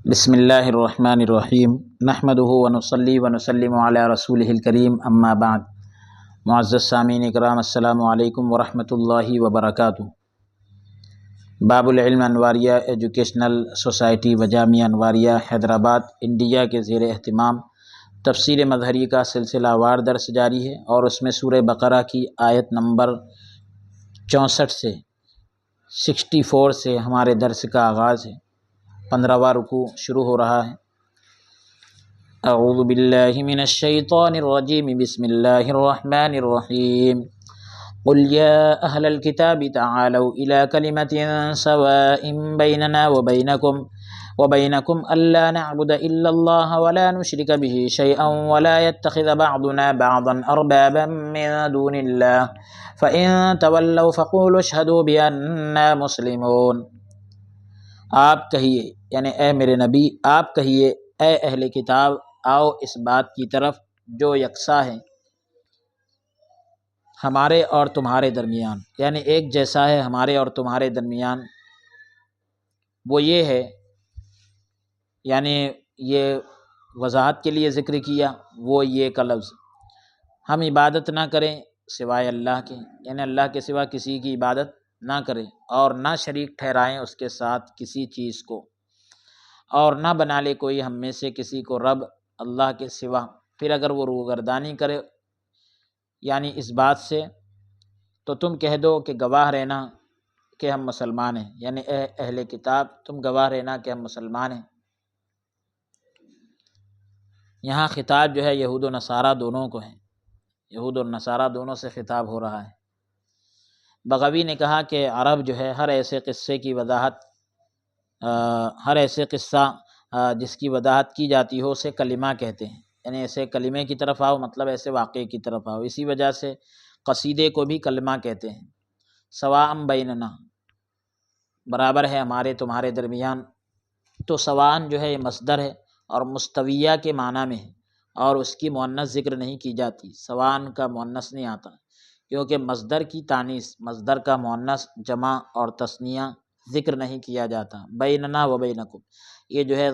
بسم اللہ الرحمن الرحیم نحمدہ ونصلی ونسلم علی رسولہ الکریم اما بعد۔ معزز سامعین اکرام، السلام علیکم ورحمۃ اللہ وبرکاتہ۔ باب العلم انواریہ ایجوکیشنل سوسائٹی و جامعہ انواریہ حیدرآباد انڈیا کے زیر اہتمام تفسیر مظہری کا سلسلہ وار درس جاری ہے، اور اس میں سورہ بقرہ کی آیت نمبر 64 سے 64 سے ہمارے درس کا آغاز ہے۔ 15واں رکوع شروع ہو رہا ہے۔ اعوذ باللہ من الشیطان الرجیم، بسم اللہ الرحمن الرحیم۔ قل یا اہل الکتاب تعالوا الی کلمۃ سواء بیننا وبینکم الا نعبد الا اللہ ولا نشرک به شیئا ولا يتخذ بعضنا بعضا اربابا من دون اللہ فإن تولوا فقولوا اشہدوا بأننا مسلمون۔ آپ کہیے، یعنی اے میرے نبی آپ کہیے، اے اہل کتاب آؤ اس بات کی طرف جو یکساں ہے ہمارے اور تمہارے درمیان، یعنی ایک جیسا ہے ہمارے اور تمہارے درمیان۔ وہ یہ ہے، یعنی یہ وضاحت کے لیے ذکر کیا، وہ یہ کا لفظ، ہم عبادت نہ کریں سوائے اللہ کے، یعنی اللہ کے سوا کسی کی عبادت نہ کریں، اور نہ شریک ٹھہرائیں اس کے ساتھ کسی چیز کو، اور نہ بنا لے کوئی ہم میں سے کسی کو رب اللہ کے سوا۔ پھر اگر وہ روگردانی کرے یعنی اس بات سے، تو تم کہہ دو کہ گواہ رہنا کہ ہم مسلمان ہیں، یعنی اے اہل کتاب تم گواہ رہنا کہ ہم مسلمان ہیں۔ یہاں خطاب جو ہے یہود و نصارہ دونوں کو ہے، یہود و نصارہ دونوں سے خطاب ہو رہا ہے۔ بغوی نے کہا کہ عرب جو ہے ہر ایسے قصے کی وضاحت، ہر ایسے قصہ جس کی وضاحت کی جاتی ہو اسے کلمہ کہتے ہیں، یعنی ایسے کلمے کی طرف آؤ، مطلب ایسے واقعے کی طرف آؤ۔ اسی وجہ سے قصیدے کو بھی کلمہ کہتے ہیں۔ سواء بیننا، برابر ہے ہمارے تمہارے درمیان، تو سواء جو ہے یہ مصدر ہے اور مستویہ کے معنی میں ہے، اور اس کی مؤنث ذکر نہیں کی جاتی، سواء کا مؤنث نہیں آتا، کیونکہ مصدر کی تانیث، مصدر کا مؤنث جمع اور تثنیہ ذکر نہیں کیا جاتا۔ بیننا و بینکم، یہ جو ہے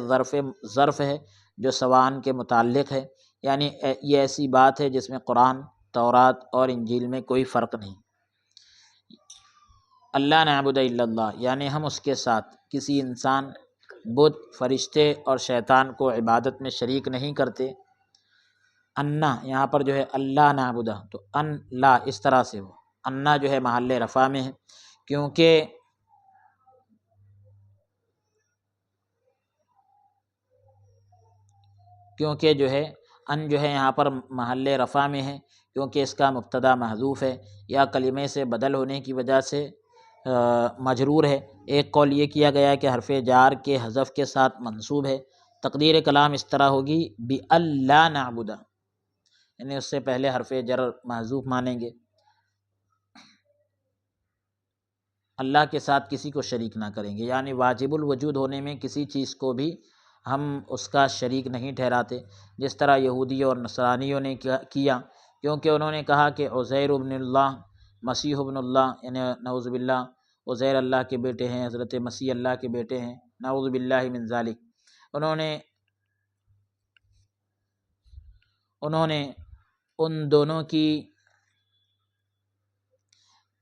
ظرف ہے جو سواء کے متعلق ہے، یعنی یہ ایسی بات ہے جس میں قرآن، تورات اور انجیل میں کوئی فرق نہیں۔ اللہ نعبد الا اللہ، یعنی ہم اس کے ساتھ کسی انسان، بت، فرشتے اور شیطان کو عبادت میں شریک نہیں کرتے۔ انا یہاں پر جو ہے اللہ نعبدہ، تو ان لا اس طرح سے ہو، انا جو ہے محل رفع میں ہے، کیونکہ جو ہے ان جو ہے یہاں پر محل رفع میں ہے، کیونکہ اس کا مبتدا محذوف ہے، یا کلمے سے بدل ہونے کی وجہ سے مجرور ہے۔ ایک قول یہ کیا گیا ہے کہ حرف جار کے حذف کے ساتھ منصوب ہے۔ تقدیر کلام اس طرح ہوگی بِأَلَّا نَعْبُدَ، یعنی اس سے پہلے حرف جر محذوف مانیں گے، اللہ کے ساتھ کسی کو شریک نہ کریں گے، یعنی واجب الوجود ہونے میں کسی چیز کو بھی ہم اس کا شریک نہیں ٹھہراتے، جس طرح یہودی اور نصرانیوں نے کیا، کیونکہ انہوں نے کہا کہ عزیر ابن اللہ، مسیح ابن اللہ، یعنی نعوذ باللہ عزیر اللہ کے بیٹے ہیں، حضرت مسیح اللہ کے بیٹے ہیں، نعوذ باللہ من ذالک۔ انہوں نے ان دونوں کی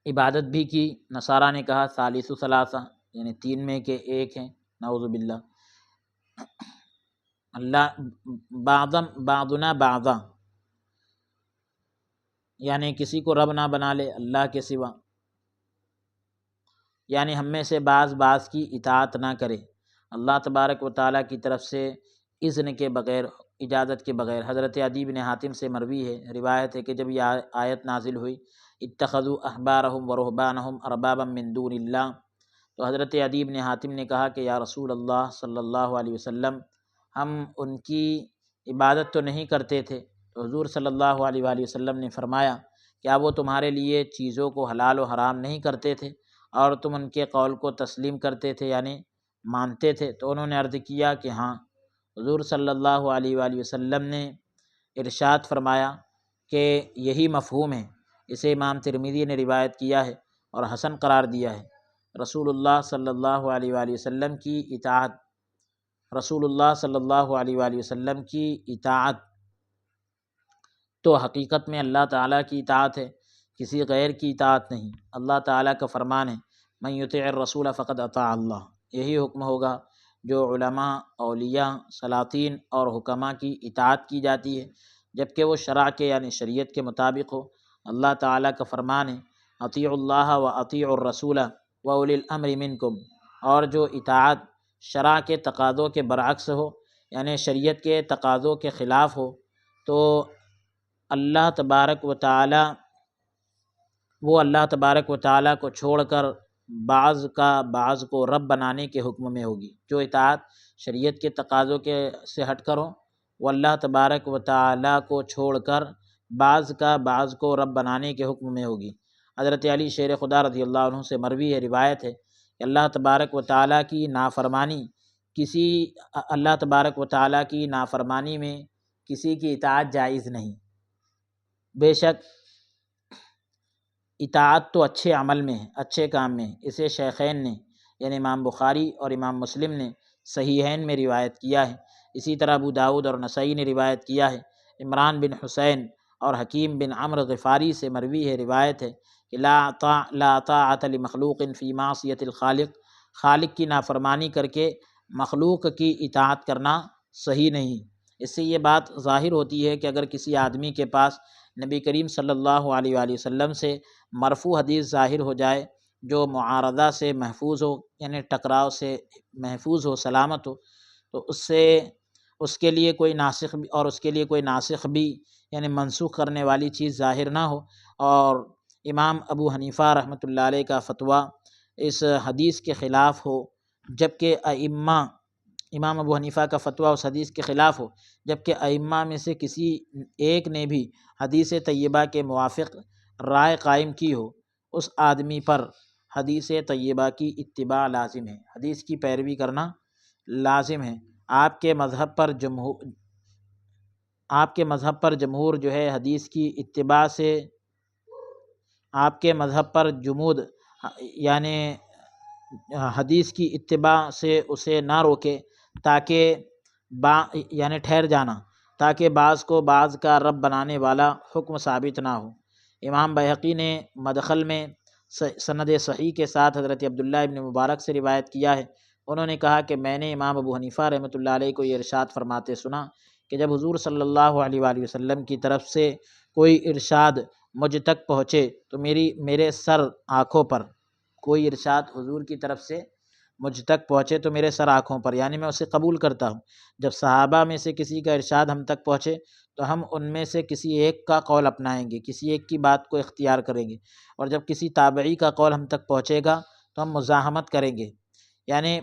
عبادت بھی کی۔ نصارہ نے کہا ثالث ثلاثہ، یعنی تین میں کے ایک ہیں، نعوذ باللہ۔ اللہ بعضنا بعضا، یعنی کسی کو رب نہ بنا لے اللہ کے سوا، یعنی ہم میں سے بعض کی اطاعت نہ کرے اللہ تبارک و تعالیٰ کی طرف سے اذن کے بغیر، اجازت کے بغیر۔ حضرت عدی بن حاتم سے مروی ہے، روایت ہے کہ جب یہ آیت نازل ہوئی اتخذوا احبارهم ورهبانهم اربابا من دون اللہ، تو حضرت عدی بن حاتم نے کہا کہ یا رسول اللہ صلی اللہ علیہ وسلم، ہم ان کی عبادت تو نہیں کرتے تھے۔ تو حضور صلی اللہ علیہ وآلہ وسلم نے فرمایا کیا وہ تمہارے لیے چیزوں کو حلال و حرام نہیں کرتے تھے اور تم ان کے قول کو تسلیم کرتے تھے، یعنی مانتے تھے؟ تو انہوں نے عرض کیا کہ ہاں۔ حضور صلی اللہ علیہ وآلہ وسلم نے ارشاد فرمایا کہ یہی مفہوم ہے، اسے امام ترمذی نے روایت کیا ہے اور حسن قرار دیا ہے۔ رسول اللہ صلی اللہ علیہ وآلہ وسلم کی اطاعت رسول اللہ صلی اللہ علیہ وآلہ وسلم کی اطاعت تو حقیقت میں اللہ تعالیٰ کی اطاعت ہے، کسی غیر کی اطاعت نہیں۔ اللہ تعالیٰ کا فرمان ہے من یطع الرسول فقد اطاع اللہ، یہی حکم ہوگا جو علماء، اولیاء، سلاطین اور حکماء کی اطاعت کی جاتی ہے، جبکہ وہ شرع کے یعنی شریعت کے مطابق ہو۔ اللہ تعالیٰ کا فرمان ہے اطیعوا اللہ و اطیعوا الرسول و اولی الامر منکم، اور جو اطاعت شرع کے تقاضوں کے برعکس ہو یعنی شریعت کے تقاضوں کے خلاف ہو تو اللہ تبارک و تعالیٰ کو چھوڑ کر بعض کو رب بنانے کے حکم میں ہوگی۔ جو اطاعت شریعت کے تقاضوں سے ہٹ کر ہو وہ اللہ تبارک و تعالیٰ کو چھوڑ کر بعض کو رب بنانے کے حکم میں ہوگی۔ حضرت علی شیر خدا رضی اللہ عنہ سے مروی ہے، روایت ہے کہ اللہ تبارک و تعالیٰ کی نافرمانی میں کسی کی اطاعت جائز نہیں۔ بے شک اطاعت تو اچھے عمل میں ہے، اچھے کام میں ہے۔ اسے شیخین نے یعنی امام بخاری اور امام مسلم نے صحیحین میں روایت کیا ہے۔ اسی طرح ابو داؤد اور نسائی نے روایت کیا ہے۔ عمران بن حسین اور حکیم بن عمرو غفاری سے مروی ہے، روایت ہے کہ لا طاعۃ لمخلوق فی معصیۃ الخالق، خالق کی نافرمانی کر کے مخلوق کی اطاعت کرنا صحیح نہیں۔ اس سے یہ بات ظاہر ہوتی ہے کہ اگر کسی آدمی کے پاس نبی کریم صلی اللہ علیہ وآلہ وسلم سے مرفوع حدیث ظاہر ہو جائے جو معارضہ سے محفوظ ہو یعنی ٹکراؤ سے محفوظ ہو، سلامت ہو، تو اس کے لیے کوئی ناسخ بھی یعنی منسوخ کرنے والی چیز ظاہر نہ ہو، اور امام ابو حنیفہ رحمۃ اللہ علیہ کا فتویٰ اس حدیث کے خلاف ہو، جبکہ امام ابو حنیفہ کا فتویٰ اس حدیث کے خلاف ہو، جبکہ ائمہ میں سے کسی ایک نے بھی حدیث طیبہ کے موافق رائے قائم کی ہو، اس آدمی پر حدیث طیبہ کی اتباع لازم ہے، حدیث کی پیروی کرنا لازم ہے۔ آپ کے مذہب پر جمہور جو ہے حدیث کی اتباع سے، آپ کے مذہب پر جمود یعنی حدیث کی اتباع سے اسے نہ روکے تاکہ یعنی ٹھہر جانا تاکہ بعض کو بعض کا رب بنانے والا حکم ثابت نہ ہو۔ امام بہقی نے مدخل میں سند صحیح کے ساتھ حضرت عبداللہ ابن مبارک سے روایت کیا ہے، انہوں نے کہا کہ میں نے امام ابو حنیفہ رحمۃ اللہ علیہ کو یہ ارشاد فرماتے سنا کہ جب حضور صلی اللہ علیہ وآلہ وسلم کی طرف سے کوئی ارشاد مجھ تک پہنچے تو میرے سر آنکھوں پر، کوئی ارشاد حضور کی طرف سے مجھ تک پہنچے تو میرے سر آنکھوں پر، یعنی میں اسے قبول کرتا ہوں۔ جب صحابہ میں سے کسی کا ارشاد ہم تک پہنچے تو ہم ان میں سے کسی ایک کا قول اپنائیں گے، کسی ایک کی بات کو اختیار کریں گے، اور جب کسی تابعی کا قول ہم تک پہنچے گا تو ہم مزاحمت کریں گے، یعنی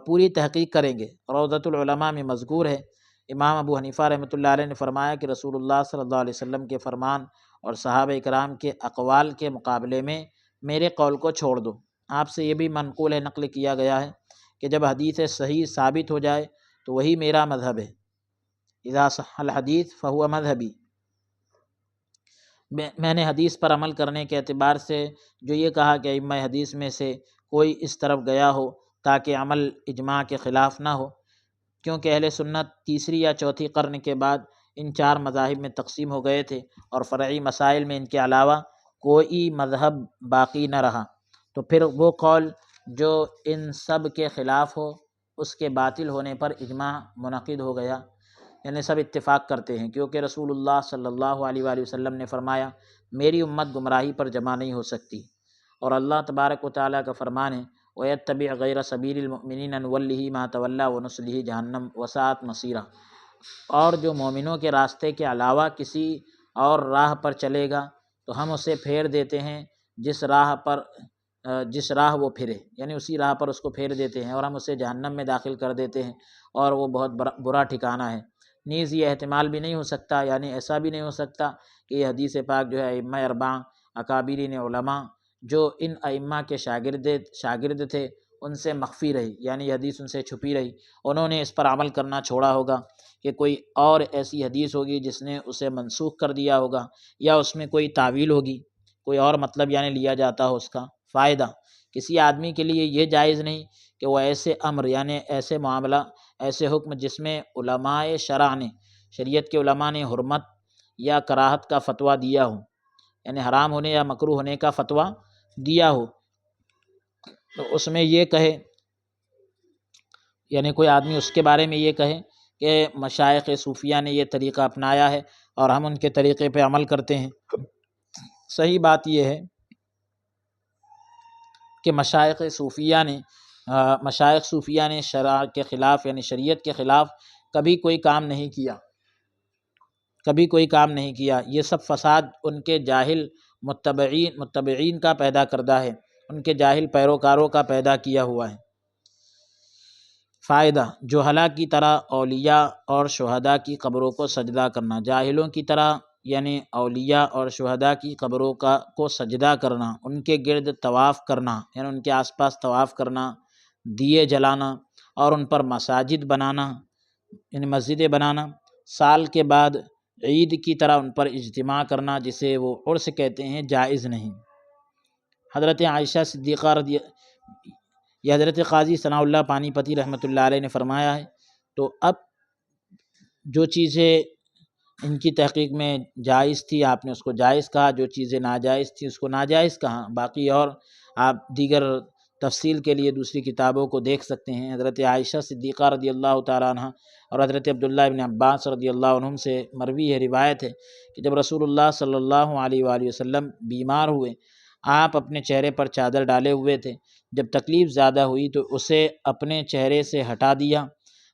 پوری تحقیق کریں گے۔ روضۃ العلماء میں مذکور ہے، امام ابو حنیفہ رحمۃ اللہ علیہ نے فرمایا کہ رسول اللہ صلی اللہ علیہ وسلم کے فرمان اور صحابہ کرام کے اقوال کے مقابلے میں میرے قول کو چھوڑ دو۔ آپ سے یہ بھی منقول ہے، نقل کیا گیا ہے کہ جب حدیث صحیح ثابت ہو جائے تو وہی میرا مذہب ہے، اذا صح الحدیث فہو مذہبی۔ میں نے حدیث پر عمل کرنے کے اعتبار سے جو یہ کہا کہ ائمہ حدیث میں سے کوئی اس طرف گیا ہو تاکہ عمل اجماع کے خلاف نہ ہو، کیونکہ اہل سنت تیسری یا چوتھی قرن کے بعد ان 4 مذاہب میں تقسیم ہو گئے تھے، اور فرعی مسائل میں ان کے علاوہ کوئی مذہب باقی نہ رہا، تو پھر وہ قول جو ان سب کے خلاف ہو اس کے باطل ہونے پر اجماع منعقد ہو گیا، یعنی سب اتفاق کرتے ہیں، کیونکہ رسول اللہ صلی اللہ علیہ وآلہ وسلم نے فرمایا میری امت گمراہی پر جمع نہیں ہو سکتی، اور اللہ تبارک و تعالیٰ کا فرمان ہے وَيَتَّبِعْ غَيْرَ سَبِيلِ الْمُؤْمِنِينَ نُوَلِّهِ مَا تَوَلَّىٰ وَنُصْلِهِ جَهَنَّمَ وَسَاءَتْ مَصِيرًا، اور جو مومنوں کے راستے کے علاوہ کسی اور راہ پر چلے گا تو ہم اسے پھیر دیتے ہیں جس راہ وہ پھرے، یعنی اسی راہ پر اس کو پھیر دیتے ہیں، اور ہم اسے جہنم میں داخل کر دیتے ہیں، اور وہ بہت برا ٹھکانہ ہے۔ نیز یہ احتمال بھی نہیں ہو سکتا، یعنی ایسا بھی نہیں ہو سکتا کہ یہ حدیث پاک جو ہے ائمہ اربعہ اکابرین علماء جو ان ائمہ کے شاگرد تھے ان سے مخفی رہی، یعنی یہ حدیث ان سے چھپی رہی، انہوں نے اس پر عمل کرنا چھوڑا ہوگا، کہ کوئی اور ایسی حدیث ہوگی جس نے اسے منسوخ کر دیا ہوگا، یا اس میں کوئی تعویل ہوگی، کوئی اور مطلب یعنی لیا جاتا ہو اس کا فائدہ۔ کسی آدمی کے لیے یہ جائز نہیں کہ وہ ایسے امر یعنی ایسے معاملہ، ایسے حکم جس میں علماء شرع نے، شریعت کے علماء نے حرمت یا کراہت کا فتویٰ دیا ہو، یعنی حرام ہونے یا مکروہ ہونے کا فتویٰ دیا ہو، تو اس میں یہ کہے، یعنی کوئی آدمی اس کے بارے میں یہ کہے کہ مشائخ صوفیہ نے یہ طریقہ اپنایا ہے اور ہم ان کے طریقے پہ عمل کرتے ہیں۔ صحیح بات یہ ہے کہ مشائخ صوفیہ نے شرع کے خلاف یعنی شریعت کے خلاف کبھی کوئی کام نہیں کیا، کبھی کوئی کام نہیں کیا۔ یہ سب فساد ان کے جاہل متبعین کا پیدا کردہ ہے، ان کے جاہل پیروکاروں کا پیدا کیا ہوا ہے۔ فائدہ: جہلا کی طرح اولیاء اور شہداء کی قبروں کو سجدہ کرنا، جاہلوں کی طرح یعنی اولیاء اور شہداء کی قبروں کو سجدہ کرنا، ان کے گرد طواف کرنا یعنی ان کے آس پاس طواف کرنا، دیے جلانا اور ان پر مساجد بنانا یعنی مسجدیں بنانا، سال کے بعد عید کی طرح ان پر اجتماع کرنا جسے وہ عرس کہتے ہیں، جائز نہیں۔ حضرت عائشہ صدیقہ یہ حضرت قاضی ثناء اللہ پانی پتی رحمۃ اللہ علیہ نے فرمایا ہے۔ تو اب جو چیزیں ان کی تحقیق میں جائز تھی آپ نے اس کو جائز کہا، جو چیزیں ناجائز تھی اس کو ناجائز کہا، باقی اور آپ دیگر تفصیل کے لیے دوسری کتابوں کو دیکھ سکتے ہیں۔ حضرت عائشہ صدیقہ رضی اللہ تعالیٰ عنہ اور حضرت عبداللہ ابن عباس رضی اللہ عنہم سے مروی ہے، روایت ہے کہ جب رسول اللہ صلی اللہ علیہ وآلہ وسلم بیمار ہوئے، آپ اپنے چہرے پر چادر ڈالے ہوئے تھے، جب تکلیف زیادہ ہوئی تو اسے اپنے چہرے سے ہٹا دیا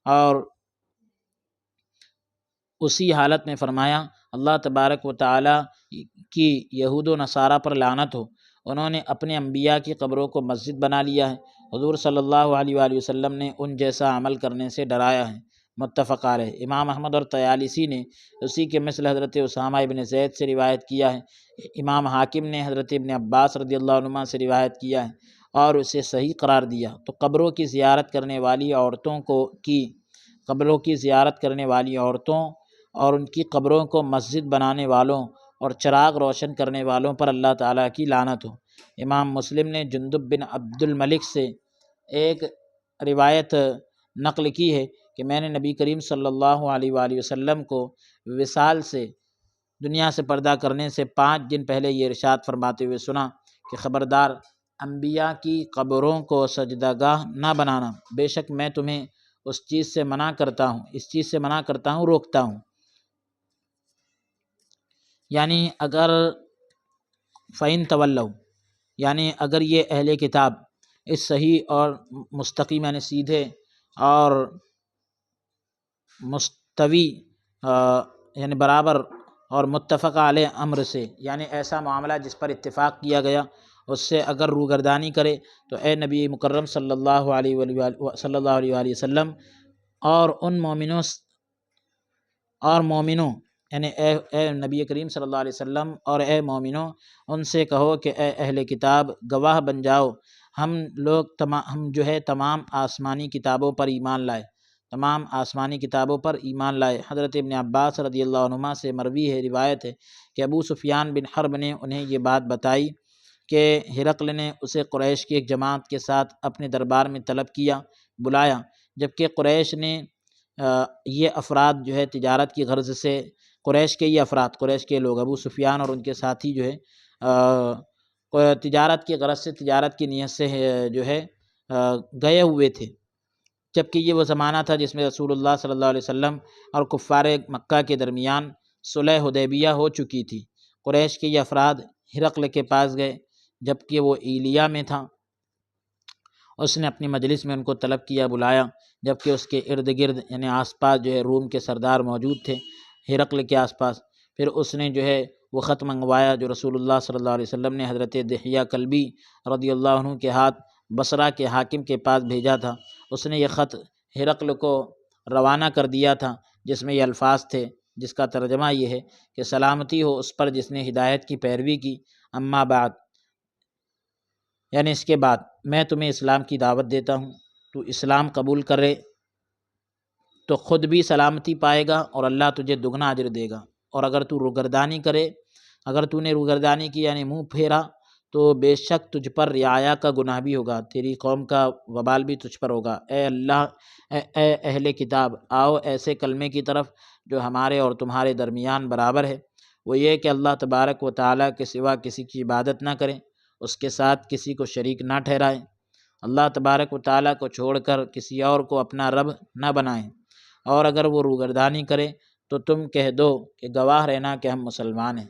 اور اسی حالت میں فرمایا اللہ تبارک و تعالیٰ کی یہود و نصارہ پر لعنت ہو، انہوں نے اپنے انبیاء کی قبروں کو مسجد بنا لیا ہے، حضور صلی اللہ علیہ وآلہ وسلم نے ان جیسا عمل کرنے سے ڈرایا ہے۔ متفق علیہ۔ امام احمد اور طیالسی نے اسی کے مثل حضرت اسامہ ابن زید سے روایت کیا ہے۔ امام حاکم نے حضرت ابن عباس رضی اللہ عنہما سے روایت کیا ہے اور اسے صحیح قرار دیا۔ تو قبروں کی زیارت کرنے والی عورتوں اور ان کی قبروں کو مسجد بنانے والوں اور چراغ روشن کرنے والوں پر اللہ تعالیٰ کی لعنت ہو۔ امام مسلم نے جندب بن عبد الملک سے ایک روایت نقل کی ہے کہ میں نے نبی کریم صلی اللہ علیہ وآلہ وسلم کو وصال سے، دنیا سے پردہ کرنے سے 5 دن پہلے یہ ارشاد فرماتے ہوئے سنا کہ خبردار انبیاء کی قبروں کو سجدہ گاہ نہ بنانا، بے شک میں تمہیں اس چیز سے منع کرتا ہوں، روکتا ہوں۔ یعنی اگر فَإِن تَوَلَّوْا، یعنی اگر یہ اہل کتاب اس صحیح اور مستقیم یعنی سیدھے اور مستوی یعنی برابر اور متفق علیہ امر سے، یعنی ایسا معاملہ جس پر اتفاق کیا گیا اس سے اگر روگردانی کرے، تو اے نبی مکرم صلی اللہ علیہ وآلہ وسلم اور ان مومنوں یعنی اے نبی کریم صلی اللہ علیہ وسلم اور اے مومنوں، ان سے کہو کہ اے اہل کتاب گواہ بن جاؤ، ہم جو ہے تمام آسمانی کتابوں پر ایمان لائے۔ حضرت ابن عباس رضی اللہ عنہما سے مروی ہے، روایت ہے کہ ابو سفیان بن حرب نے انہیں یہ بات بتائی کہ ہرقل نے اسے قریش کی ایک جماعت کے ساتھ اپنے دربار میں بلایا، جبکہ قریش نے یہ افراد جو ہے تجارت کی غرض سے، قریش کے لوگ ابو سفیان اور ان کے ساتھی جو ہے تجارت کی غرض سے، تجارت کی نیت سے جو ہے گئے ہوئے تھے، جبکہ یہ وہ زمانہ تھا جس میں رسول اللہ صلی اللہ علیہ وسلم اور کفار مکہ کے درمیان صلح حدیبیہ ہو چکی تھی۔ قریش کے یہ افراد ہرقل کے پاس گئے جبکہ وہ ایلیا میں تھا، اس نے اپنی مجلس میں ان کو طلب کیا، بلایا، جبکہ اس کے ارد گرد یعنی آس پاس جو ہے روم کے سردار موجود تھے ہرقل کے آس پاس۔ پھر اس نے جو ہے وہ خط منگوایا جو رسول اللہ صلی اللہ علیہ وسلم نے حضرت دحیہ کلبی رضی اللہ عنہ کے ہاتھ بصرہ کے حاکم کے پاس بھیجا تھا۔ اس نے یہ خط ہرقل کو روانہ کر دیا تھا جس میں یہ الفاظ تھے، جس کا ترجمہ یہ ہے کہ سلامتی ہو اس پر جس نے ہدایت کی پیروی کی، اما بعد، یعنی اس کے بعد میں تمہیں اسلام کی دعوت دیتا ہوں، تو اسلام قبول کرے تو خود بھی سلامتی پائے گا اور اللہ تجھے دگنا اجر دے گا، اور اگر تو نے روگردانی کی یعنی منہ پھیرا تو بے شک تجھ پر رعایا کا گناہ بھی ہوگا، تیری قوم کا وبال بھی تجھ پر ہوگا۔ اے اللہ، اے اہل کتاب، آؤ ایسے کلمے کی طرف جو ہمارے اور تمہارے درمیان برابر ہے، وہ یہ کہ اللہ تبارک و تعالیٰ کے سوا کسی کی عبادت نہ کریں، اس کے ساتھ کسی کو شریک نہ ٹھہرائیں، اللہ تبارک و تعالیٰ کو چھوڑ کر کسی اور کو اپنا رب نہ بنائیں، اور اگر وہ روگردانی کرے تو تم کہہ دو کہ گواہ رہنا کہ ہم مسلمان ہیں۔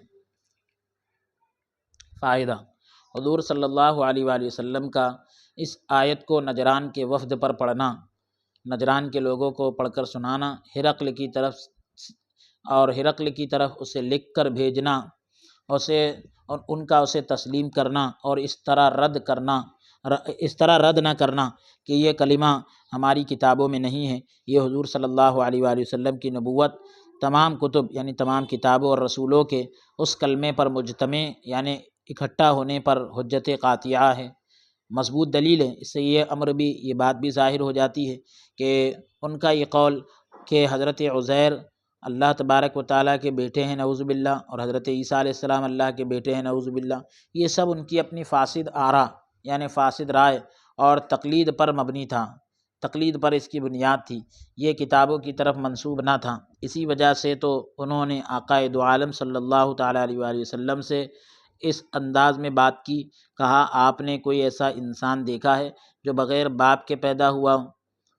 فائدہ: حضور صلی اللہ علیہ وآلہ وسلم کا اس آیت کو نجران کے وفد پر پڑھنا، نجران کے لوگوں کو پڑھ کر سنانا، ہرقل کی طرف اسے لکھ کر بھیجنا، ان کا اسے تسلیم کرنا، اور اس طرح رد نہ کرنا کہ یہ کلمہ ہماری کتابوں میں نہیں ہے، یہ حضور صلی اللہ علیہ وآلہ وسلم کی نبوت تمام کتب یعنی تمام کتابوں اور رسولوں کے اس کلمے پر مجتمع یعنی اکٹھا ہونے پر حجت قاطعہ ہے، مضبوط دلیل ہے۔ اس سے یہ بات بھی ظاہر ہو جاتی ہے کہ ان کا یہ قول کہ حضرت عزیر اللہ تبارک و تعالیٰ کے بیٹے ہیں نعوذ باللہ، اور حضرت عیسیٰ علیہ السلام اللہ کے بیٹے ہیں نعوذ باللہ، یہ سب ان کی اپنی فاسد آراء یعنی فاسد رائے اور تقلید پر مبنی تھا، تقلید پر اس کی بنیاد تھی، یہ کتابوں کی طرف منسوب نہ تھا۔ اسی وجہ سے تو انہوں نے آقا دو عالم صلی اللہ تعالیٰ علیہ وآلہ وسلم سے اس انداز میں بات کی، کہا آپ نے کوئی ایسا انسان دیکھا ہے جو بغیر باپ کے پیدا ہوا ہو؟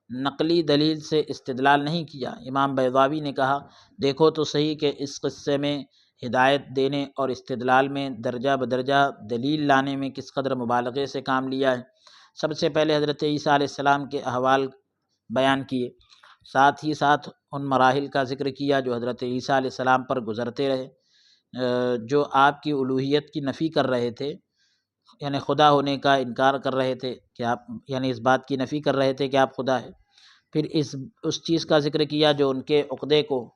نقلی دلیل سے استدلال نہیں کیا۔ امام بیضاوی نے کہا دیکھو تو صحیح کہ اس قصے میں ہدایت دینے اور استدلال میں درجہ بدرجہ دلیل لانے میں کس قدر مبالغے سے کام لیا ہے۔ سب سے پہلے حضرت عیسیٰ علیہ السلام کے احوال بیان کیے، ساتھ ہی ساتھ ان مراحل کا ذکر کیا جو حضرت عیسیٰ علیہ السلام پر گزرتے رہے، جو آپ کی الوہیت کی نفی کر رہے تھے، یعنی خدا ہونے کا انکار کر رہے تھے کہ آپ یعنی اس بات کی نفی کر رہے تھے کہ آپ خدا ہے۔ پھر اس چیز کا ذکر کیا جو ان کے عقدے کو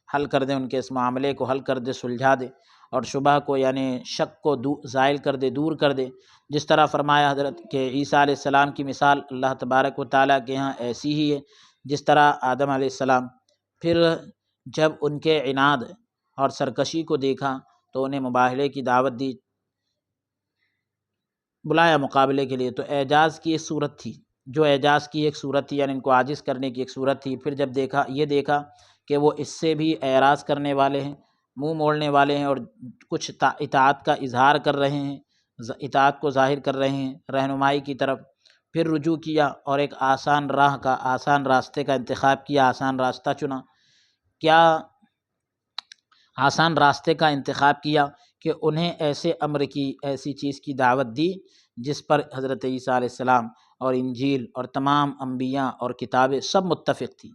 حل کر دے، ان کے اس معاملے کو حل کر دے، سلجھا دے، اور شبہ کو یعنی شک کو زائل کر دے، دور کر دے۔ جس طرح فرمایا حضرت کہ عیسیٰ علیہ السلام کی مثال اللہ تبارک و تعالیٰ کے ہاں ایسی ہی ہے جس طرح آدم علیہ السلام۔ پھر جب ان کے عناد اور سرکشی کو دیکھا تو انہیں مباہلے کی دعوت دی، بلایا مقابلے کے لیے، تو اعجاز کی ایک صورت تھی، جو اعجاز کی ایک صورت تھی یعنی ان کو عاجز کرنے کی ایک صورت تھی۔ پھر جب دیکھا کہ وہ اس سے بھی اعراض کرنے والے ہیں، منہ موڑنے والے ہیں، اور کچھ اطاعت کا اظہار کر رہے ہیں، اطاعت کو ظاہر کر رہے ہیں رہنمائی کی طرف، پھر رجوع کیا اور ایک آسان راستے کا انتخاب کیا، آسان راستہ چنا۔ کیا آسان راستے کا انتخاب کیا کہ انہیں ایسے امر کی، ایسی چیز کی دعوت دی جس پر حضرت عیسیٰ علیہ السلام اور انجیل اور تمام انبیاء اور کتابیں سب متفق تھی۔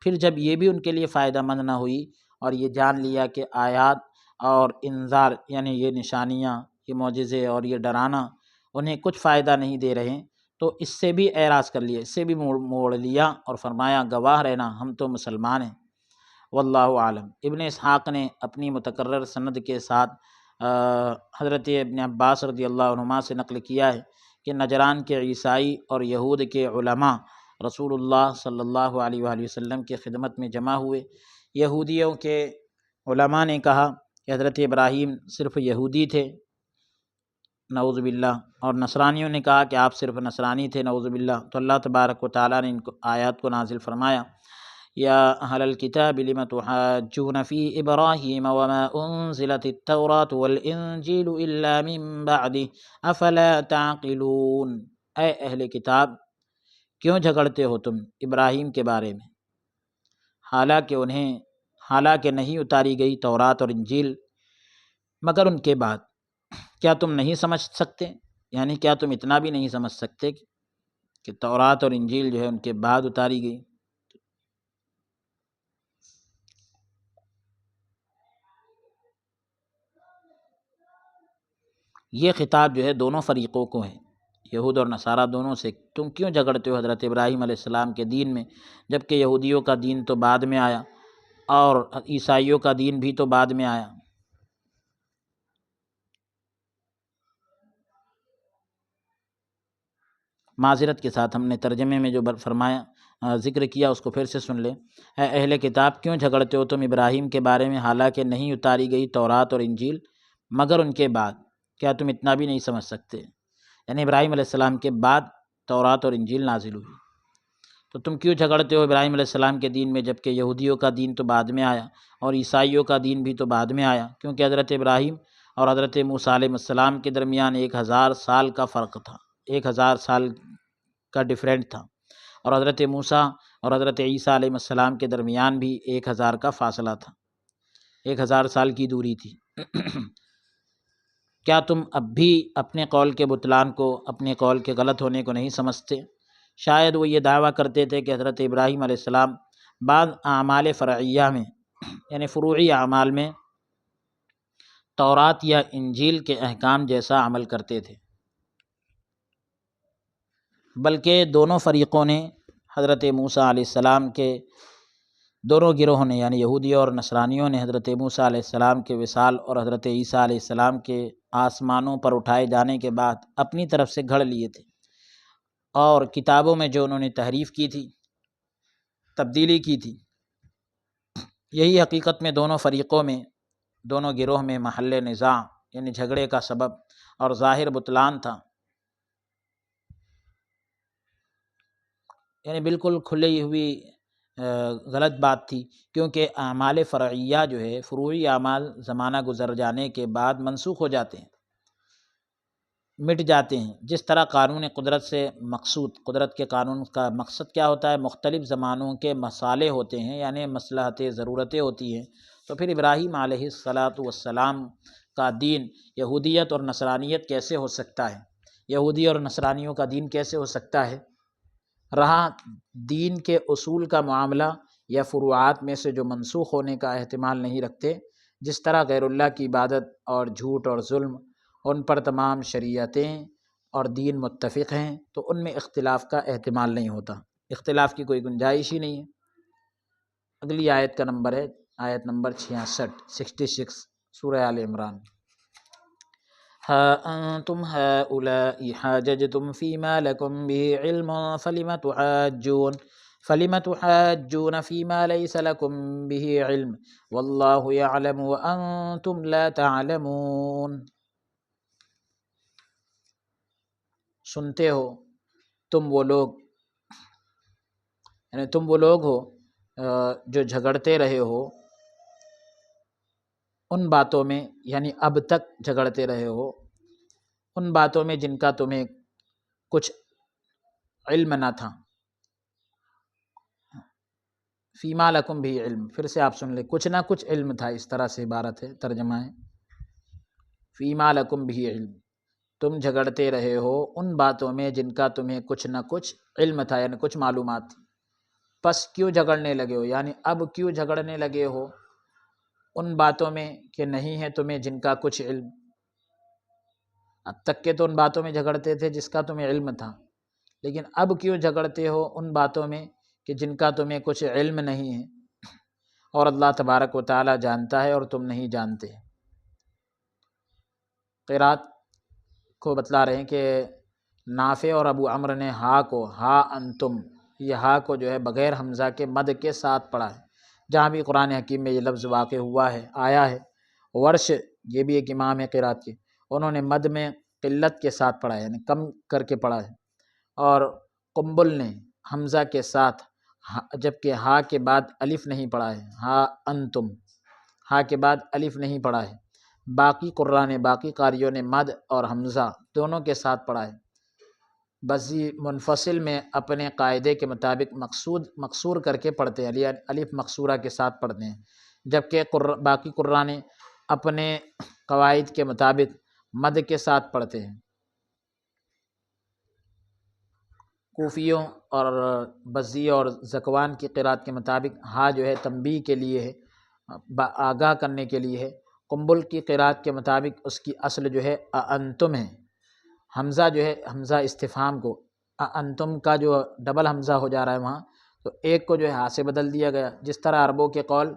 پھر جب یہ بھی ان کے لیے فائدہ مند نہ ہوئی اور یہ جان لیا کہ آیات اور انذار یعنی یہ نشانیاں، یہ معجزے اور یہ ڈرانا انہیں کچھ فائدہ نہیں دے رہے، تو اس سے بھی اعراض کر لیا، اس سے بھی موڑ لیا اور فرمایا گواہ رہنا ہم تو مسلمان ہیں۔ واللہ عالم۔ ابن اسحاق نے اپنی متکرر سند کے ساتھ حضرت ابن عباس رضی اللہ عنہما سے نقل کیا ہے کہ نجران کے عیسائی اور یہود کے علماء رسول اللہ صلی اللہ علیہ وآلہ وسلم کی خدمت میں جمع ہوئے۔ یہودیوں کے علماء نے کہا کہ حضرت ابراہیم صرف یہودی تھے نعوذ باللہ، اور نصرانیوں نے کہا کہ آپ صرف نصرانی تھے نعوذ باللہ۔ تو اللہ تبارک و تعالیٰ نے ان کو آیات کو نازل فرمایا، یا اہل الکتاب لم تحاجون فی ابراہیم وما انزلت التوراۃ والانجیل الا من بعدہ افلا تعقلون۔ اے اہل کتاب، کیوں جھگڑتے ہو تم ابراہیم کے بارے میں، حالانکہ نہیں اتاری گئی تورات اور انجیل مگر ان کے بعد؟ کیا تم نہیں سمجھ سکتے، یعنی کیا تم اتنا بھی نہیں سمجھ سکتے کہ تورات اور انجیل جو ہے ان کے بعد اتاری گئی؟ یہ خطاب جو ہے دونوں فریقوں کو ہے، یہود اور نصارہ دونوں سے۔ تم کیوں جھگڑتے ہو حضرت ابراہیم علیہ السلام کے دین میں، جبکہ یہودیوں کا دین تو بعد میں آیا اور عیسائیوں کا دین بھی تو بعد میں آیا۔ معذرت کے ساتھ ہم نے ترجمے میں جو فرمایا ذکر کیا اس کو پھر سے سن لیں۔ اے اہل کتاب، کیوں جھگڑتے ہو تم ابراہیم کے بارے میں حالانکہ نہیں اتاری گئی تورات اور انجیل مگر ان کے بعد؟ کیا تم اتنا بھی نہیں سمجھ سکتے؟ یعنی ابراہیم علیہ السلام کے بعد تورات اور انجیل نازل ہوئی، تو تم کیوں جھگڑتے ہو ابراہیم علیہ السلام کے دین میں، جبکہ یہودیوں کا دین تو بعد میں آیا اور عیسائیوں کا دین بھی تو بعد میں آیا، کیونکہ حضرت ابراہیم اور حضرت موسیٰ علیہ السلام کے درمیان 1000 سال کا فرق تھا، 1000 سال کا ڈیفرنٹ تھا، اور حضرت موسیٰ اور حضرت عیسیٰ علیہ السلام کے درمیان بھی 1000 کا فاصلہ تھا، 1000 سال کی دوری تھی۔ کیا تم اب بھی اپنے قول کے بطلان کو، اپنے قول کے غلط ہونے کو نہیں سمجھتے؟ شاید وہ یہ دعویٰ کرتے تھے کہ حضرت ابراہیم علیہ السلام بعض اعمال فرعیہ میں، یعنی فروعی اعمال میں تورات یا انجیل کے احکام جیسا عمل کرتے تھے، بلکہ دونوں فریقوں نے، حضرت موسیٰ علیہ السلام کے دونوں گروہوں نے، یعنی یہودی اور نصرانیوں نے حضرت موسیٰ علیہ السلام کے وصال اور حضرت عیسیٰ علیہ السلام کے آسمانوں پر اٹھائے جانے کے بعد اپنی طرف سے گھڑ لیے تھے، اور کتابوں میں جو انہوں نے تحریف کی تھی، تبدیلی کی تھی، یہی حقیقت میں دونوں فریقوں میں، دونوں گروہ میں محل نزاع یعنی جھگڑے کا سبب اور ظاہر بطلان تھا۔ یعنی بالکل کھلی ہوئی غلط بات تھی، کیونکہ اعمال فرعیہ جو ہے، فروعی اعمال زمانہ گزر جانے کے بعد منسوخ ہو جاتے ہیں، مٹ جاتے ہیں۔ جس طرح قانون قدرت سے مقصود، قدرت کے قانون کا مقصد کیا ہوتا ہے؟ مختلف زمانوں کے مصالح ہوتے ہیں، یعنی مصلحتیں، ضرورتیں ہوتی ہیں۔ تو پھر ابراہیم علیہ السلام کا دین یہودیت اور نصرانیت کیسے ہو سکتا ہے؟ یہودی اور نصرانیوں کا دین کیسے ہو سکتا ہے؟ رہا دین کے اصول کا معاملہ یا فروعات میں سے جو منسوخ ہونے کا احتمال نہیں رکھتے، جس طرح غیر اللہ کی عبادت اور جھوٹ اور ظلم، ان پر تمام شریعتیں اور دین متفق ہیں، تو ان میں اختلاف کا احتمال نہیں ہوتا، اختلاف کی کوئی گنجائش ہی نہیں ہے۔ اگلی آیت کا نمبر ہے آیت نمبر 66 سورہ آل عمران۔ ہا انتم ہؤلاء حاججتم فیما لکم به علم فلم تحاجون فیما لیس لکم به علم واللہ یعلم وانتم لا تعلمون۔ سنتے ہو تم وہ لوگ، یعنی تم وہ لوگ ہو جو جھگڑتے رہے ہو ان باتوں میں، یعنی اب تک جھگڑتے رہے ہو ان باتوں میں جن کا تمہیں کچھ علم نہ تھا۔ فیما لکم بھی علم، پھر سے آپ سن لیں، کچھ نہ کچھ علم تھا، اس طرح سے عبارت ہے، ترجمہ ہے فیما لکم بھی علم، تم جھگڑتے رہے ہو ان باتوں میں جن کا تمہیں کچھ نہ کچھ علم تھا، یعنی کچھ معلومات تھی، پس کیوں جھگڑنے لگے ہو؟ یعنی اب کیوں جھگڑنے لگے ہو ان باتوں میں کہ نہیں ہے تمہیں جن کا کچھ علم؟ اب تک کے تو ان باتوں میں جھگڑتے تھے جس کا تمہیں علم تھا، لیکن اب کیوں جھگڑتے ہو ان باتوں میں کہ جن کا تمہیں کچھ علم نہیں ہے، اور اللہ تبارک و تعالی جانتا ہے اور تم نہیں جانتے۔ قرات کو بتلا رہے ہیں کہ نافع اور ابو عمرو نے ہا کو، ہا انتم، یہ ہا کو جو ہے بغیر حمزہ کے مد کے ساتھ پڑھا ہے، جہاں بھی قرآن حکیم میں یہ لفظ واقع ہوا ہے، آیا ہے۔ ورش یہ بھی ایک امام ہے قرات کے، انہوں نے مد میں قلت کے ساتھ پڑھا ہے، یعنی کم کر کے پڑھا ہے، اور قنبل نے حمزہ کے ساتھ، جبکہ ہا کے بعد الف نہیں پڑھا ہے، ہا انتم، ہا کے بعد الف نہیں پڑھا ہے۔ باقی قراء نے، باقی قاریوں نے مد اور حمزہ دونوں کے ساتھ پڑھا ہے۔ بزی منفصل میں اپنے قاعدے کے مطابق مقصور کر کے پڑھتے ہیں، الف مقصورہ کے ساتھ پڑھتے ہیں، جبکہ باقی قراء نے اپنے قواعد کے مطابق مد کے ساتھ پڑھتے ہیں۔ کوفیوں اور بزی اور زکوان کی قرات کے مطابق ہا جو ہے تنبیہ کے لیے ہے، آگاہ کرنے کے لیے ہے۔ قنبل کی قرات کے مطابق اس کی اصل جو ہے انتم ہے، حمزہ جو ہے، حمزہ استفہام کو، انتم کا جو ڈبل حمزہ ہو جا رہا ہے وہاں، تو ایک کو جو ہے ہا سے بدل دیا گیا، جس طرح عربوں کے قول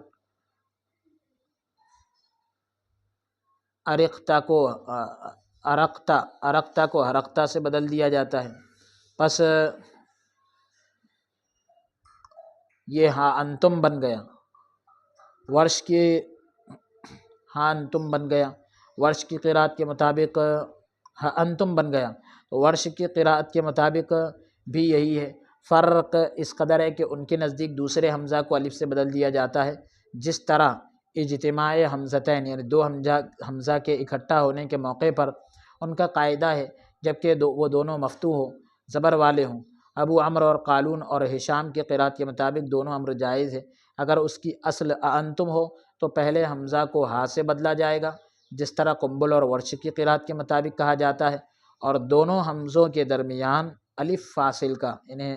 ارقتا کو ارقتا کو حرقتا سے بدل دیا جاتا ہے۔ پس یہ ہاں انتم بن گیا، ورش کی ہاں انتم بن گیا، ورش کی قراءت کے مطابق انتم بن گیا، تو ورش کی قراءت کے مطابق بھی یہی ہے۔ فرق اس قدر ہے کہ ان کے نزدیک دوسرے حمزہ کو الف سے بدل دیا جاتا ہے، جس طرح اجتماع حمزتین یعنی دو حمزہ کے اکٹھا ہونے کے موقع پر ان کا قاعدہ ہے، جبکہ وہ دونوں مفتوح ہوں، زبر والے ہوں۔ ابو عمرو اور قالون اور ہشام کی قراءت کے مطابق دونوں امر جائز ہے۔ اگر اس کی اصل انتم ہو تو پہلے حمزہ کو ہا سے بدلا جائے گا، جس طرح قنبل اور ورش کی قراءت کے مطابق کہا جاتا ہے، اور دونوں حمزوں کے درمیان الف فاصل کا انہیں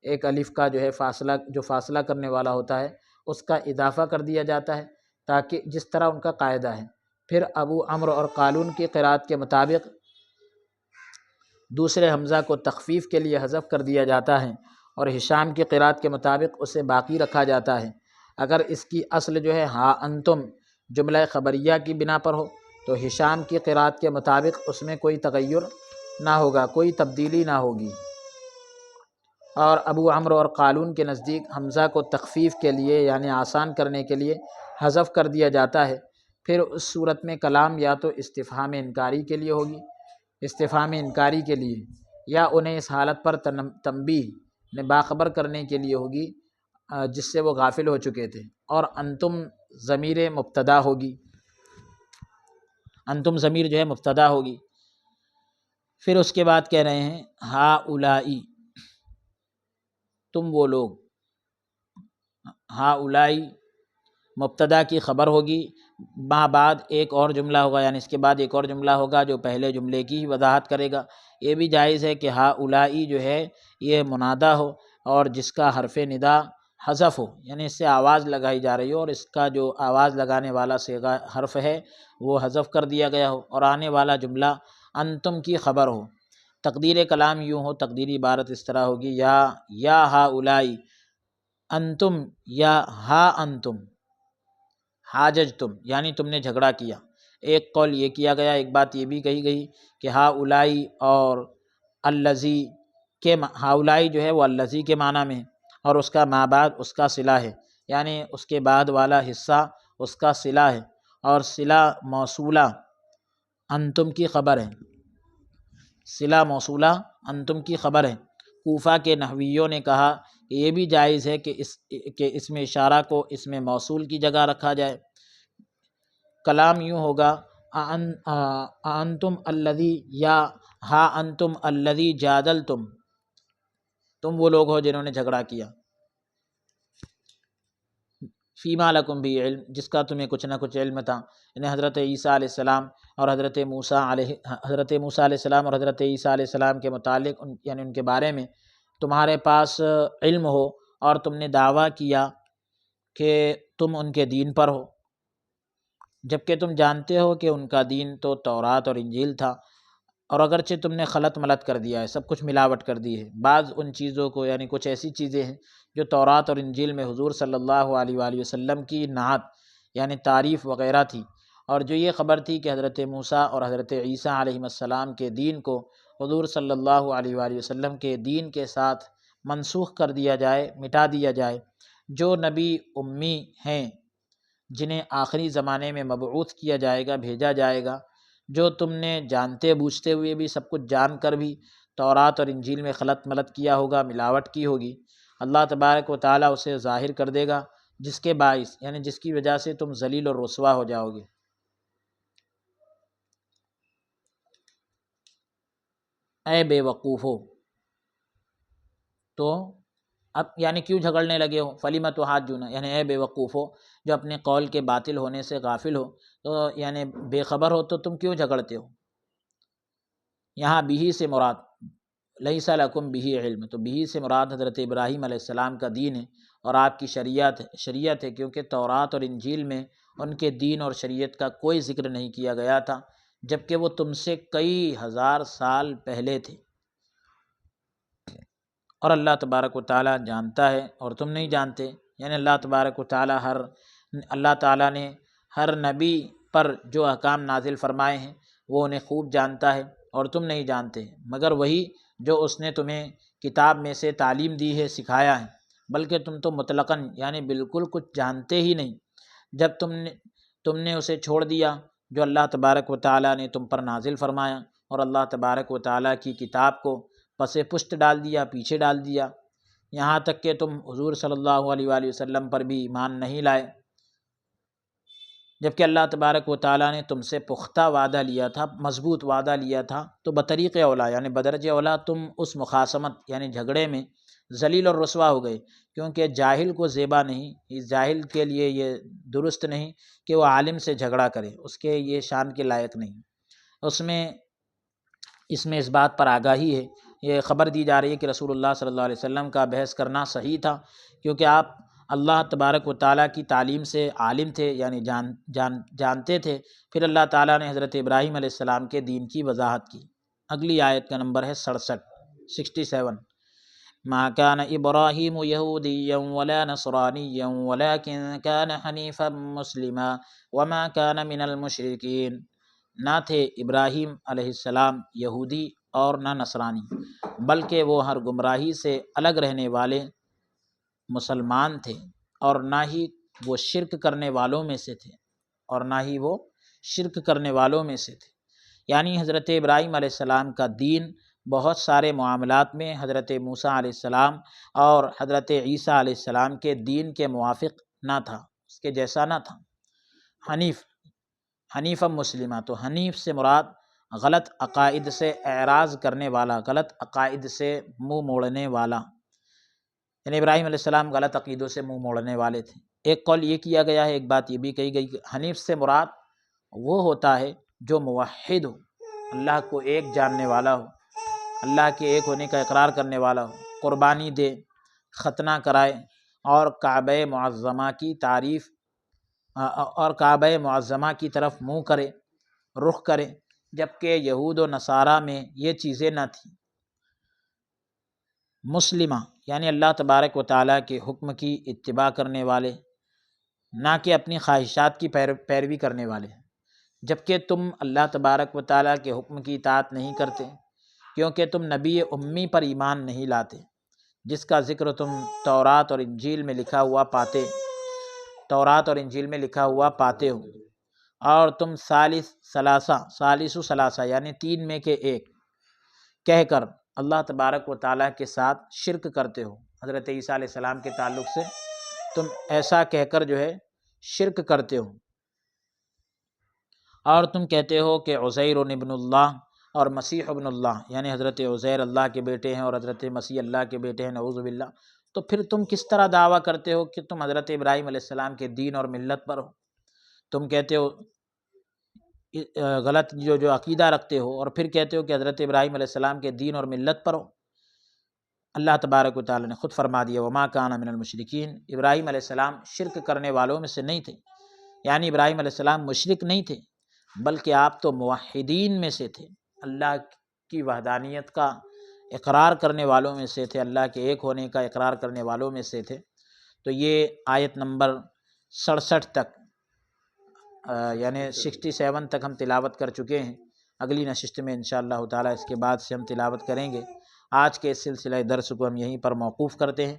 ایک الف کا جو ہے فاصلہ کرنے والا ہوتا ہے، اس کا اضافہ کر دیا جاتا ہے، تاکہ جس طرح ان کا قاعدہ ہے۔ پھر ابو عمرو اور قالون کی قراءت کے مطابق دوسرے حمزہ کو تخفیف کے لیے حذف کر دیا جاتا ہے، اور ہشام کی قراءت کے مطابق اسے باقی رکھا جاتا ہے۔ اگر اس کی اصل جو ہے ہا انتم جملہ خبریہ کی بنا پر ہو تو ہشام کی قراءت کے مطابق اس میں کوئی تغیر نہ ہوگا، کوئی تبدیلی نہ ہوگی۔ اور ابو عمرو اور قالون کے نزدیک حمزہ کو تخفیف کے لیے یعنی آسان کرنے کے لیے حذف کر دیا جاتا ہے۔ پھر اس صورت میں کلام یا تو استفہام انکاری کے لیے ہوگی، استفہام انکاری کے لیے، یا انہیں اس حالت پر تنبیہ باخبر کرنے کے لیے ہوگی جس سے وہ غافل ہو چکے تھے۔ اور انتم ضمیر مبتدا ہوگی، انتم ضمیر جو ہے مبتدا ہوگی۔ پھر اس کے بعد کہہ رہے ہیں ہا اولائی، تم وہ لوگ، ہا اولائی مبتدا کی خبر ہوگی، بعد ایک اور جملہ ہوگا، یعنی اس کے بعد ایک اور جملہ ہوگا جو پہلے جملے کی ہی وضاحت کرے گا۔ یہ بھی جائز ہے کہ ہا اولائی جو ہے یہ منادا ہو اور جس کا حرف ندا حذف ہو، یعنی اس سے آواز لگائی جا رہی ہو اور اس کا جو آواز لگانے والا صیغہ حرف ہے وہ حذف کر دیا گیا ہو، اور آنے والا جملہ انتم کی خبر ہو۔ تقدیر کلام یوں ہو، تقدیری عبارت اس طرح ہوگی یا ہا اولائی انتم یا ہا انتم حاججتم، یعنی تم نے جھگڑا کیا۔ ایک قول یہ کیا گیا، ایک بات یہ بھی کہی گئی کہ ہا اولائی اور الذی کے ہا اولائی جو ہے وہ الذی کے معنی میں ہے، اور اس کا ما بعد اس کا صلہ ہے، یعنی اس کے بعد والا حصہ اس کا صلہ ہے، اور صلہ موصولہ انتم کی خبر ہے، صلہ موصولہ انتم کی خبر ہے۔ کوفہ کے نحویوں نے کہا کہ یہ بھی جائز ہے کہ اسم اشارہ کو اسم موصول کی جگہ رکھا جائے۔ کلام یوں ہوگا انتم الذی یا ہا انتم الذی جادلتم، تم وہ لوگ ہو جنہوں نے جھگڑا کیا، فیما لکم بھی علم، جس کا تمہیں کچھ نہ کچھ علم تھا، یعنی حضرت عیسیٰ علیہ السلام اور حضرت موسیٰ علیہ السلام اور حضرت عیسیٰ علیہ السلام کے متعلق یعنی ان کے بارے میں تمہارے پاس علم ہو، اور تم نے دعویٰ کیا کہ تم ان کے دین پر ہو، جبکہ تم جانتے ہو کہ ان کا دین تو تورات اور انجیل تھا، اور اگرچہ تم نے خلط ملط کر دیا ہے، سب کچھ ملاوٹ کر دی ہے۔ بعض ان چیزوں کو یعنی کچھ ایسی چیزیں ہیں جو تورات اور انجیل میں حضور صلی اللہ علیہ وآلہ وسلم کی نعت یعنی تعریف وغیرہ تھی، اور جو یہ خبر تھی کہ حضرت موسیٰ اور حضرت عیسیٰ علیہ السلام کے دین کو حضور صلی اللہ علیہ وآلہ وسلم کے دین کے ساتھ منسوخ کر دیا جائے، مٹا دیا جائے۔ جو نبی امی ہیں جنہیں آخری زمانے میں مبعوث کیا جائے گا، بھیجا جائے گا، جو تم نے جانتے بوجھتے ہوئے بھی سب کچھ جان کر بھی تورات اور انجیل میں خلط ملط کیا ہوگا، ملاوٹ کی ہوگی، اللہ تبارک و تعالیٰ اسے ظاہر کر دے گا، جس کے باعث یعنی جس کی وجہ سے تم ذلیل اور رسوا ہو جاؤ گے۔ اے بے وقوفو، تو اب یعنی کیوں جھگڑنے لگے ہو، فلم تحاجون، یعنی اے بے وقوفو جو اپنے قول کے باطل ہونے سے غافل ہو، تو یعنی بے خبر ہو تو تم کیوں جھگڑتے ہو۔ یہاں بھی سے مراد لیس لکم بھی علم، تو بھی سے مراد حضرت ابراہیم علیہ السلام کا دین ہے اور آپ کی شریعت ہے، کیونکہ تورات اور انجیل میں ان کے دین اور شریعت کا کوئی ذکر نہیں کیا گیا تھا، جبکہ وہ تم سے کئی ہزار سال پہلے تھے، اور اللہ تبارک و تعالیٰ جانتا ہے اور تم نہیں جانتے، یعنی اللہ تبارک و تعالیٰ نے ہر نبی پر جو احکام نازل فرمائے ہیں وہ انہیں خوب جانتا ہے اور تم نہیں جانتے، مگر وہی جو اس نے تمہیں کتاب میں سے تعلیم دی ہے، سکھایا ہے، بلکہ تم تو مطلقاً یعنی بالکل کچھ جانتے ہی نہیں۔ جب تم نے اسے چھوڑ دیا جو اللہ تبارک و تعالیٰ نے تم پر نازل فرمایا، اور اللہ تبارک و تعالیٰ کی کتاب کو پس پشت ڈال دیا، پیچھے ڈال دیا، یہاں تک کہ تم حضور صلی اللہ علیہ وآلہ وسلم پر بھی ایمان نہیں لائے، جبکہ اللہ تبارک و تعالیٰ نے تم سے پختہ وعدہ لیا تھا، مضبوط وعدہ لیا تھا۔ تو بطریق اولا یعنی بدرجہ اولا تم اس مخاصمت یعنی جھگڑے میں ذلیل اور رسوا ہو گئے، کیونکہ جاہل کو زیبا نہیں، اس جاہل کے لیے یہ درست نہیں کہ وہ عالم سے جھگڑا کرے، اس کے یہ شان کے لائق نہیں۔ اس میں اس بات پر آگاہی ہے، یہ خبر دی جا رہی ہے کہ رسول اللہ صلی اللہ علیہ وسلم کا بحث کرنا صحیح تھا، کیونکہ آپ اللہ تبارک و تعالیٰ کی تعلیم سے عالم تھے، یعنی جانتے تھے۔ پھر اللہ تعالیٰ نے حضرت ابراہیم علیہ السلام کے دین کی وضاحت کی۔ اگلی آیت کا نمبر ہے 67۔ ما كان ابراہیم یہودیا ولا نصرانیا ولكن كان حنیفا مسلما وما كان من المشرکین۔ نہ تھے ابراہیم علیہ السلام یہودی اور نہ نصرانی، بلکہ وہ ہر گمراہی سے الگ رہنے والے مسلمان تھے، اور نہ ہی وہ شرک کرنے والوں میں سے تھے، یعنی حضرت ابراہیم علیہ السلام کا دین بہت سارے معاملات میں حضرت موسیٰ علیہ السلام اور حضرت عیسیٰ علیہ السلام کے دین کے موافق نہ تھا، اس کے جیسا نہ تھا۔ حنیفا مسلمہ، تو حنیف سے مراد غلط عقائد سے اعراض کرنے والا، غلط عقائد سے منہ موڑنے والا، یعنی ابراہیم علیہ السلام غلط عقیدوں سے منہ موڑنے والے تھے۔ ایک قول یہ کیا گیا ہے، ایک بات یہ بھی کہی گئی کہ حنیف سے مراد وہ ہوتا ہے جو موحد ہو، اللہ کو ایک جاننے والا ہو، اللہ کے ایک ہونے کا اقرار کرنے والا ہو، قربانی دے، ختنہ کرائے، اور کعبہ معظمہ کی تعریف اور کعبہ معظمہ کی طرف منہ کرے، رخ کرے، جبکہ یہود و نصارہ میں یہ چیزیں نہ تھیں۔ مسلمہ یعنی اللہ تبارک و تعالیٰ کے حکم کی اتباع کرنے والے، نہ کہ اپنی خواہشات کی پیروی کرنے والے، جبکہ تم اللہ تبارک و تعالیٰ کے حکم کی اطاعت نہیں کرتے، کیونکہ تم نبی امی پر ایمان نہیں لاتے، جس کا ذکر تم تورات اور انجیل میں لکھا ہوا پاتے ہو، اور تم ثالث ثلاثہ یعنی تین میں کے ایک کہہ کر اللہ تبارک و تعالیٰ کے ساتھ شرک کرتے ہو۔ حضرت عیسیٰ علیہ السلام کے تعلق سے تم ایسا کہہ کر جو ہے شرک کرتے ہو، اور تم کہتے ہو کہ عزیر ابن اللہ اور مسیح ابن اللہ، یعنی حضرت عزیر اللہ کے بیٹے ہیں اور حضرت مسیح اللہ کے بیٹے ہیں، نعوذ باللہ۔ تو پھر تم کس طرح دعویٰ کرتے ہو کہ تم حضرت ابراہیم علیہ السلام کے دین اور ملت پر ہو؟ تم کہتے ہو غلط جو عقیدہ رکھتے ہو، اور پھر کہتے ہو کہ حضرت ابراہیم علیہ السلام کے دین اور ملت پر ہو۔ اللہ تبارک و تعالیٰ نے خود فرما دیا وما کان من المشرکین، ابراہیم علیہ السلام شرک کرنے والوں میں سے نہیں تھے، یعنی ابراہیم علیہ السلام مشرک نہیں تھے، بلکہ آپ تو موحدین میں سے تھے، اللہ کی وحدانیت کا اقرار کرنے والوں میں سے تھے، اللہ کے ایک ہونے کا اقرار کرنے والوں میں سے تھے۔ تو یہ آیت نمبر 67 تک یعنی 67 تک ہم تلاوت کر چکے ہیں۔ اگلی نشست میں انشاءاللہ تعالیٰ اس کے بعد سے ہم تلاوت کریں گے۔ آج کے اس سلسلہ درس کو ہم یہیں پر موقوف کرتے ہیں۔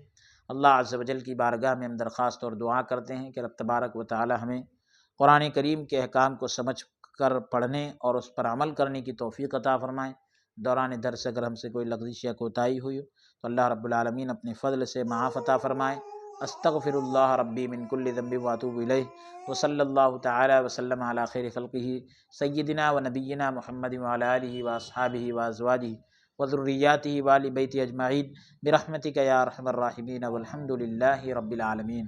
اللہ عز و جل کی بارگاہ میں ہم درخواست اور دعا کرتے ہیں کہ رب تبارک و تعالیٰ ہمیں قرآن کریم کے احکام کو سمجھ کر پڑھنے اور اس پر عمل کرنے کی توفیق عطا فرمائیں۔ دوران درس اگر ہم سے کوئی لغزش یا کوتاہی ہوئی تو اللہ رب العالمین اپنے فضل سے معاف عطا فرمائے۔ استغفر اللہ ربی من کل ذنب واتوب الیہ، وصلی اللہ تعالی وسلم علی خیر خلقہ سیدنا و نبینا محمد وعلی آلہ واصحابہ وازواجہ وذریاتہ وآل بیتہ اجمعین برحمتک یا ارحم الراحمین، والحمد للہ رب العالمین۔